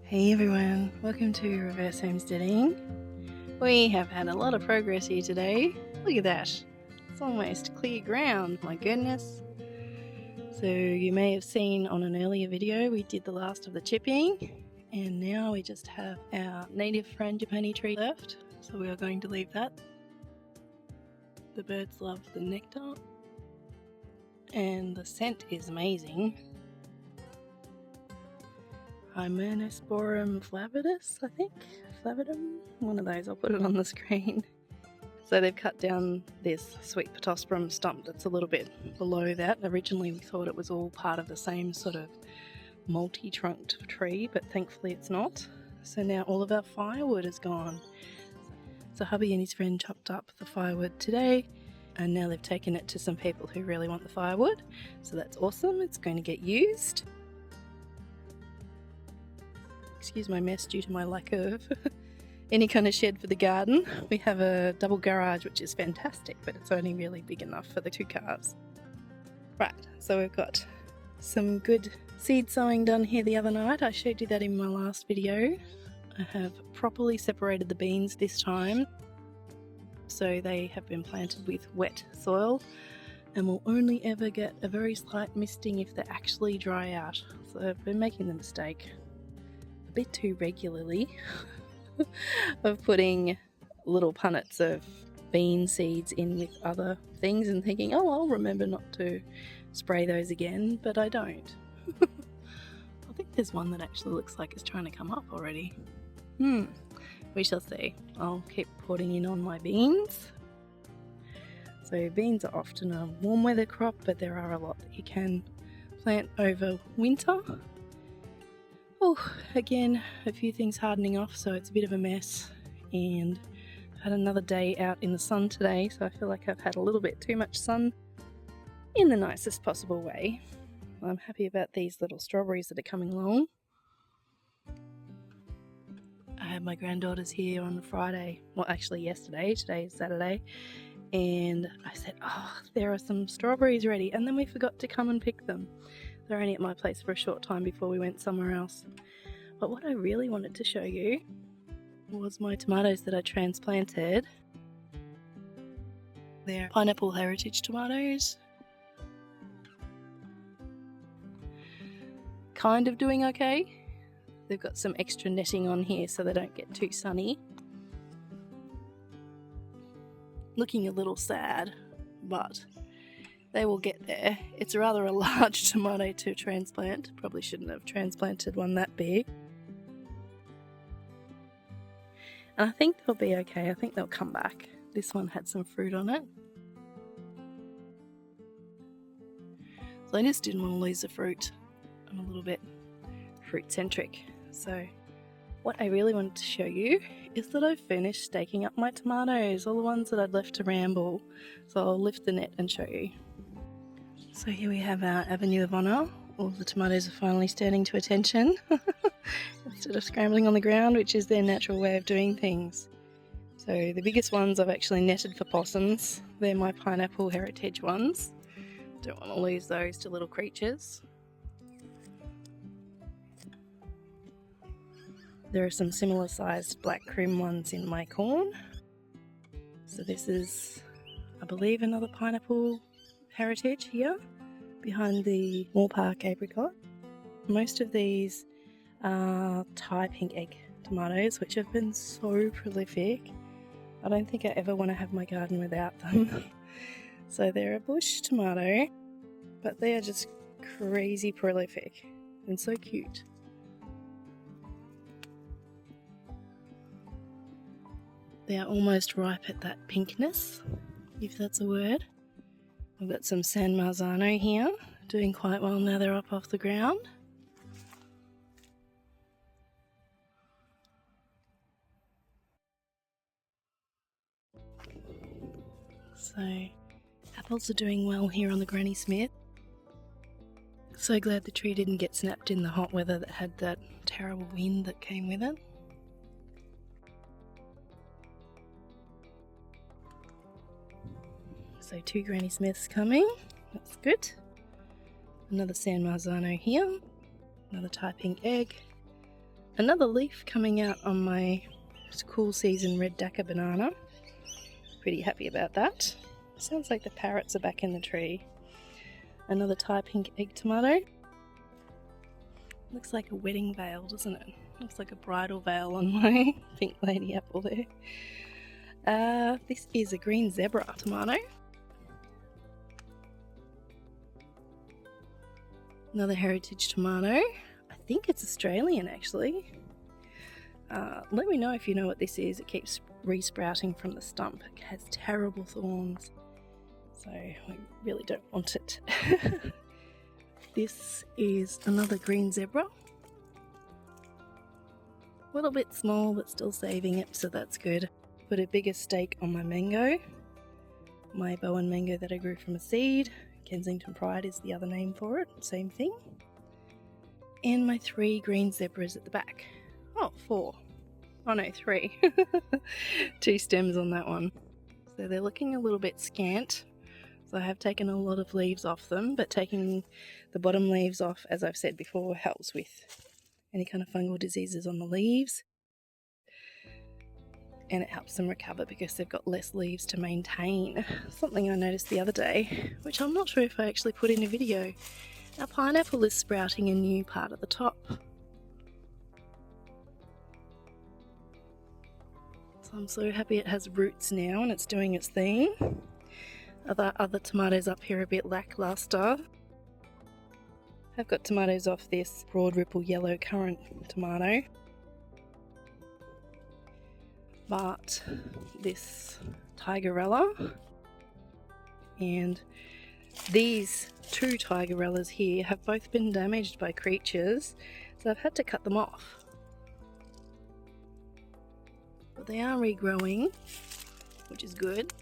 Hey everyone, welcome to Reverse Homesteading. We have had a lot of progress here today. Look at that, it's almost clear ground, my goodness. So you may have seen on an earlier video we did the last of the chipping, and now we just have our native frangipani tree left, so we are going to leave that. The birds love the nectar and the scent is amazing. Hymenasporum flavidus, I think. Flavidum? One of those, I'll put it on the screen. So they've cut down this sweet pittosporum stump that's a little bit below that. Originally we thought it was all part of the same sort of multi-trunked tree, but thankfully it's not. So now all of our firewood is gone. So Hubby and his friend chopped up the firewood today, and now they've taken it to some people who really want the firewood. So that's awesome, it's going to get used. Excuse my mess due to my lack of any kind of shed for the garden. We have a double garage, which is fantastic, but it's only really big enough for the 2 cars. Right, so we've got some good seed sowing done here the other night. I showed you that in my last video. I have properly separated the beans this time, so they have been planted with wet soil and will only ever get a very slight misting if they actually dry out. So I've been making the mistake a bit too regularly of putting little punnets of bean seeds in with other things and thinking, oh, I'll remember not to spray those again, but I don't. I think there's one that actually looks like it's trying to come up already. We shall see. I'll keep putting in on my beans. So beans are often a warm weather crop, but there are a lot that you can plant over winter. Oh, again, a few things hardening off, so it's a bit of a mess, and I've had another day out in the sun today, so I feel like I've had a little bit too much sun in the nicest possible way. I'm happy about these little strawberries that are coming along. I had my granddaughters here on Friday, well actually yesterday, today is Saturday, and I said, oh, there are some strawberries ready, and then we forgot to come and pick them. They're only at my place for a short time before we went somewhere else. But what I really wanted to show you was my tomatoes that I transplanted. They're pineapple heritage tomatoes. Kind of doing okay. They've got some extra netting on here so they don't get too sunny. Looking a little sad, but they will get there. It's rather a large tomato to transplant. Probably shouldn't have transplanted one that big. And I think they'll be okay. I think they'll come back. This one had some fruit on it. So I just didn't want to lose the fruit. I'm a little bit fruit centric. So what I really wanted to show you is that I've finished staking up my tomatoes, all the ones that I'd left to ramble. So I'll lift the net and show you. So here we have our avenue of honour. All the tomatoes are finally standing to attention instead of scrambling on the ground, which is their natural way of doing things. So the biggest ones I've actually netted for possums. They're my pineapple heritage ones. Don't want to lose those to little creatures. There are some similar sized black cream ones in my corn. So this is, I believe, another pineapple heritage here behind the Moorpark apricot. Most of these are Thai pink egg tomatoes, which have been so prolific. I don't think I ever want to have my garden without them. So they're a bush tomato, but they are just crazy prolific and so cute. They are almost ripe at that pinkness, if that's a word. We've got some San Marzano here, doing quite well now they're up off the ground. So, apples are doing well here on the Granny Smith. So glad the tree didn't get snapped in the hot weather that had that terrible wind that came with it. So 2 Granny Smiths coming, that's good. Another San Marzano here, another Thai pink egg, Another leaf coming out on my cool season red Dakar banana. Pretty happy about that. Sounds like the parrots are back in the tree. Another Thai pink egg tomato. Looks like a wedding veil, doesn't it? Looks like a bridal veil on my pink lady apple there. This is a green zebra tomato. Another heritage tomato. I think it's Australian actually. Let me know if you know what this is. It keeps re-sprouting from the stump. It has terrible thorns, so we really don't want it. This is another green zebra. A little bit small but still saving it, so that's good. Put a bigger stake on my mango. My Bowen mango that I grew from a seed. Kensington Pride is the other name for it, same thing. And my 3 green zebras at the back. Oh, 4. Oh no, 3. 2 stems on that one. So they're looking a little bit scant. So I have taken a lot of leaves off them, but taking the bottom leaves off, as I've said before, helps with any kind of fungal diseases on the leaves. And it helps them recover because they've got less leaves to maintain. Something I noticed the other day, which I'm not sure if I actually put in a video. Our pineapple is sprouting a new part at the top. So I'm so happy it has roots now and it's doing its thing. Other tomatoes up here are a bit lackluster. I've got tomatoes off this broad ripple yellow currant tomato. But this tigerella and these 2 tigerellas here have both been damaged by creatures, so I've had to cut them off. But they are regrowing, which is good.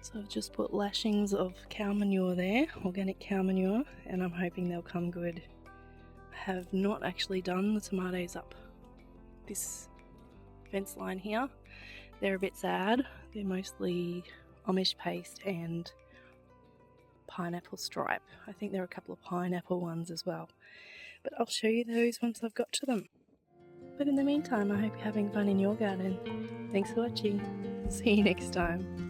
So I've just put lashings of cow manure there, organic cow manure, and I'm hoping they'll come good. I have not actually done the tomatoes up this fence line here. They're a bit sad. They're mostly Amish paste and pineapple stripe. I think there are a couple of pineapple ones as well. But I'll show you those once I've got to them. But in the meantime, I hope you're having fun in your garden. Thanks for watching. See you next time.